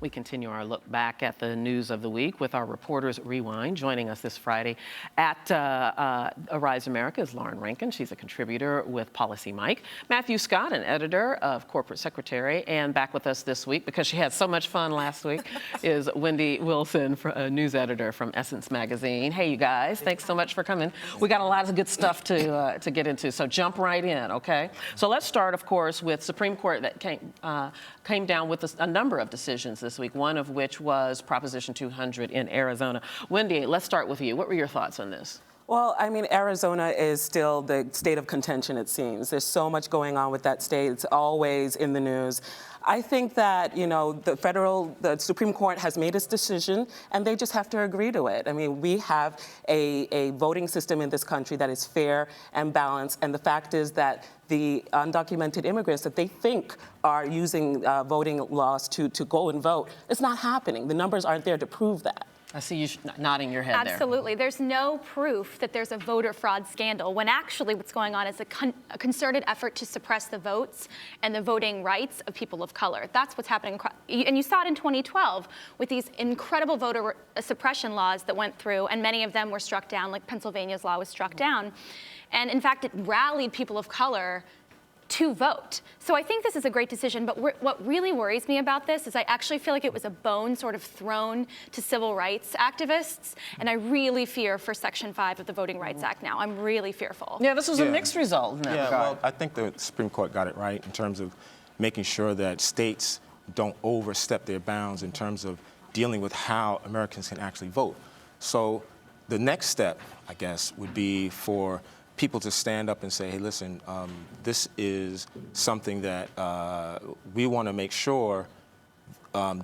We continue our look back at the news of the week with our Reporters Rewind. Joining us this Friday at Arise America is Lauren Rankin. She's a contributor with Policymic. Matthew Scott, an editor of Corporate Secretary, and back with us this week because she had so much fun last week is Wendy Wilson, a news editor from Essence Magazine. Hey, you guys, thanks so much for coming. We got a lot of good stuff to get into, so jump right in, okay? So let's start, of course, with Supreme Court that came down with a number of decisions this week, one of which was Proposition 200 in Arizona. Wendy, let's start with you. What were your thoughts on this? Well, I mean, Arizona is still the state of contention, it seems. There's so much going on with that state. It's always in the news. I think that, you know, the Supreme Court has made its decision, and they just have to agree to it. I mean, we have a voting system in this country that is fair and balanced, and the fact is that the undocumented immigrants that they think are using voting laws to go and vote, it's not happening. The numbers aren't there to prove that. I see you nodding your head there. Absolutely. There's no proof that there's a voter fraud scandal when actually what's going on is a concerted effort to suppress the votes and the voting rights of people of color. That's what's happening. And you saw it in 2012 with these incredible voter suppression laws that went through, and many of them were struck down, like Pennsylvania's law was struck down. And in fact, it rallied people of color to vote. So I think this is a great decision, but what really worries me about this is I actually feel like it was a bone sort of thrown to civil rights activists, and I really fear for Section 5 of the Voting Rights Act now. I'm really fearful. Yeah, this was a mixed result in that regard. Well, I think the Supreme Court got it right in terms of making sure that states don't overstep their bounds in terms of dealing with how Americans can actually vote. So the next step, I guess, would be for people to stand up and say, hey, listen, this is something that we want to make sure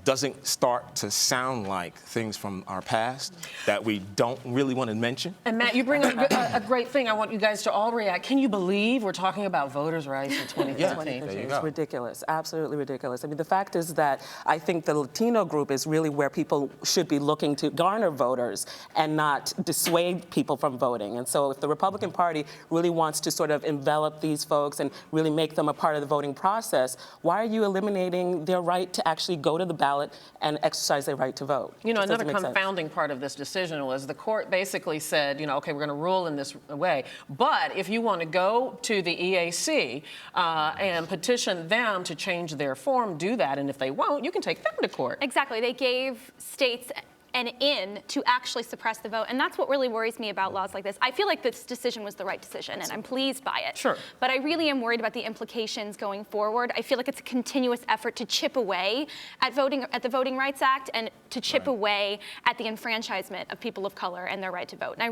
doesn't start to sound like things from our past that we don't really want to mention. And Matt, you bring up a great thing. I want you guys to all react. Can you believe we're talking about voters' rights in 2020? It's ridiculous, absolutely ridiculous. I mean, the fact is that I think the Latino group is really where people should be looking to garner voters and not dissuade people from voting. And so if the Republican Party really wants to sort of envelop these folks and really make them a part of the voting process, why are you eliminating their right to actually go to the ballot and exercise their right to vote? You know, another confounding part of this decision was the court basically said, you know, okay, we're going to rule in this way, but if you want to go to the EAC and petition them to change their form, do that, and if they won't, you can take them to court. Exactly. They gave states an in to actually suppress the vote. And that's what really worries me about laws like this. I feel like this decision was the right decision, and I'm pleased by it. Sure. But I really am worried about the implications going forward. I feel like it's a continuous effort to chip away at the Voting Rights Act and to chip away at the enfranchisement of people of color and their right to vote. And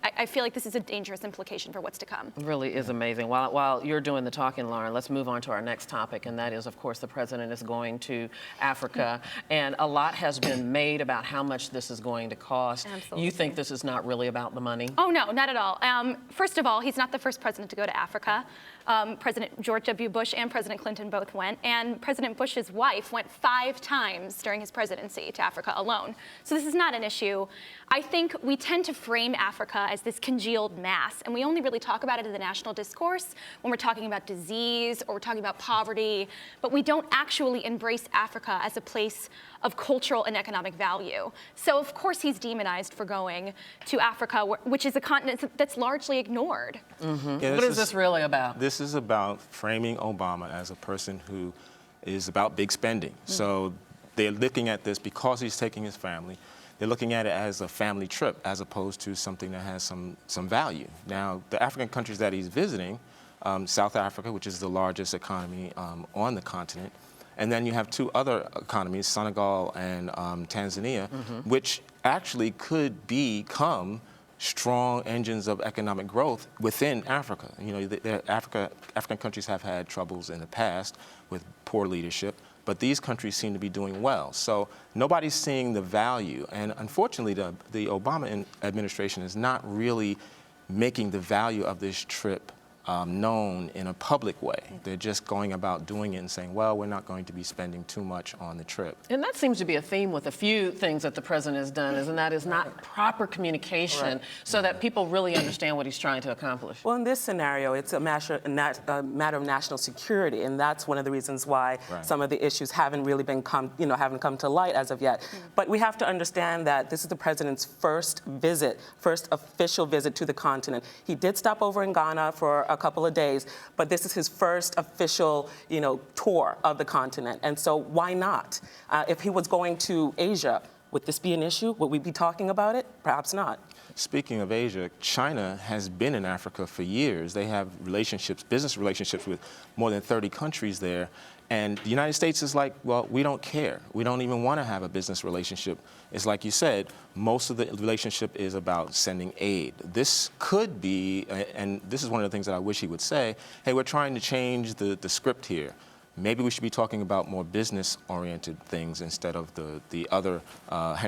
I feel like this is a dangerous implication for what's to come. It really is amazing. While you're doing the talking, Lauren, let's move on to our next topic, and that is, of course, the president is going to Africa, and a lot has been made about how much this is going to cost. Absolutely. You think this is not really about the money? Oh, no, not at all. First of all, he's not the first president to go to Africa. President George W. Bush and President Clinton both went, and President Bush's wife went 5 times during his presidency to Africa alone. So this is not an issue. I think we tend to frame Africa as this congealed mass, and we only really talk about it in the national discourse when we're talking about disease or we're talking about poverty, but we don't actually embrace Africa as a place of cultural and economic value. So of course he's demonized for going to Africa, which is a continent that's largely ignored. Mm-hmm. Yeah, what is this really about? This is about framing Obama as a person who is about big spending. Mm-hmm. So they're looking at this because he's taking his family. They're looking at it as a family trip as opposed to something that has some value. Now, the African countries that he's visiting, South Africa, which is the largest economy on the continent, and then you have 2 other economies, Senegal and Tanzania, which actually could become strong engines of economic growth within Africa. You know, African countries have had troubles in the past with poor leadership, but these countries seem to be doing well. So nobody's seeing the value, and unfortunately, the Obama administration is not really making the value of this trip known in a public way. They're just going about doing it and saying, well, we're not going to be spending too much on the trip. And that seems to be a theme with a few things that the president has done, and that is not proper communication so that people really understand what he's trying to accomplish. Well, in this scenario, it's a matter of national security, and that's one of the reasons why some of the issues haven't really haven't come to light as of yet. But we have to understand that this is the president's first official visit to the continent. He did stop over in Ghana for a couple of days, but this is his first official, tour of the continent. And so why not? If he was going to Asia, would this be an issue? Would we be talking about it? Perhaps not. Speaking of Asia, China has been in Africa for years. They have business relationships with more than 30 countries there. And the United States is like, well, we don't care. We don't even want to have a business relationship. It's like you said, most of the relationship is about sending aid. This could be, and this is one of the things that I wish he would say, hey, we're trying to change the script here. Maybe we should be talking about more business-oriented things instead of the other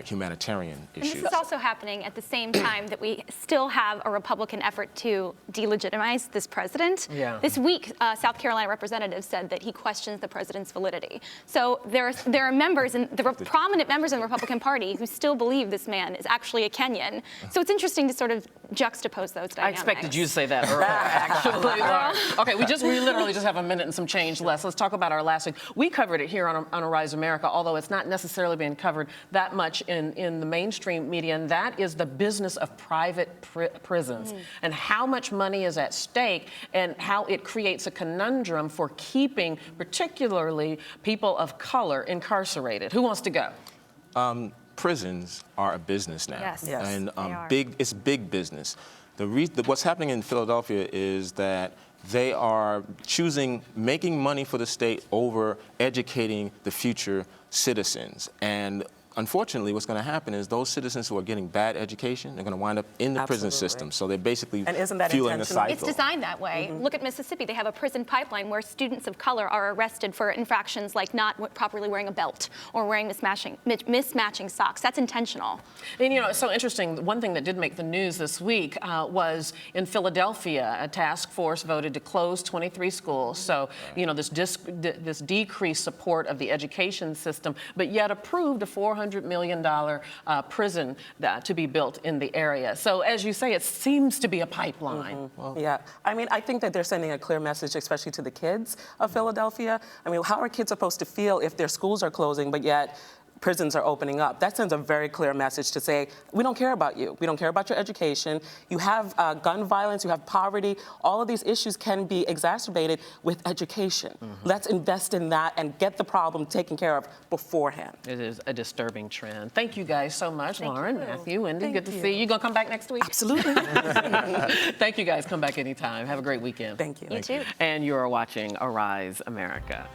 humanitarian issues. And this is also happening at the same time that we still have a Republican effort to delegitimize this president. Yeah. This week, South Carolina representatives said that he questions the president's validity. So there are members, prominent members in the Republican Party who still believe this man is actually a Kenyan. So it's interesting to sort of juxtapose those dynamics. I expected you to say that earlier, actually. Okay, we literally just have a minute and some change left. Let's talk about our last week. We covered it here on Arise America, although it's not necessarily being covered that much in the mainstream media, and that is the business of private prisons and how much money is at stake and how it creates a conundrum for keeping particularly people of color incarcerated. Who wants to go? Prisons are a business now. Yes. Yes. And They are. it's big business. What's happening in Philadelphia is that they are making money for the state over educating the future citizens. And unfortunately, what's going to happen is those citizens who are getting bad education, they're going to wind up in the prison system. So they're basically And isn't that fueling a intentional? cycle. It's designed that way. Look at Mississippi. They have a prison pipeline where students of color are arrested for infractions like not properly wearing a belt or wearing mismatching socks. That's intentional. And it's so interesting. One thing that did make the news this week was in Philadelphia, a task force voted to close 23 schools. So, this decreased support of the education system, but yet approved a $400 million prison to be built in the area. So as you say, it seems to be a pipeline. Yeah, I think that they're sending a clear message, especially to the kids of Philadelphia. How are kids supposed to feel if their schools are closing, but yet prisons are opening up? That sends a very clear message to say, we don't care about you. We don't care about your education. You have gun violence, you have poverty. All of these issues can be exacerbated with education. Let's invest in that and get the problem taken care of beforehand. It is a disturbing trend. Thank you guys so much, Lauren, you. Matthew, Wendy. Thank Good to you. see you. You gonna come back next week? Absolutely. Thank you guys. Come back anytime. Have a great weekend. Thank you. You too. And you are watching Arise America.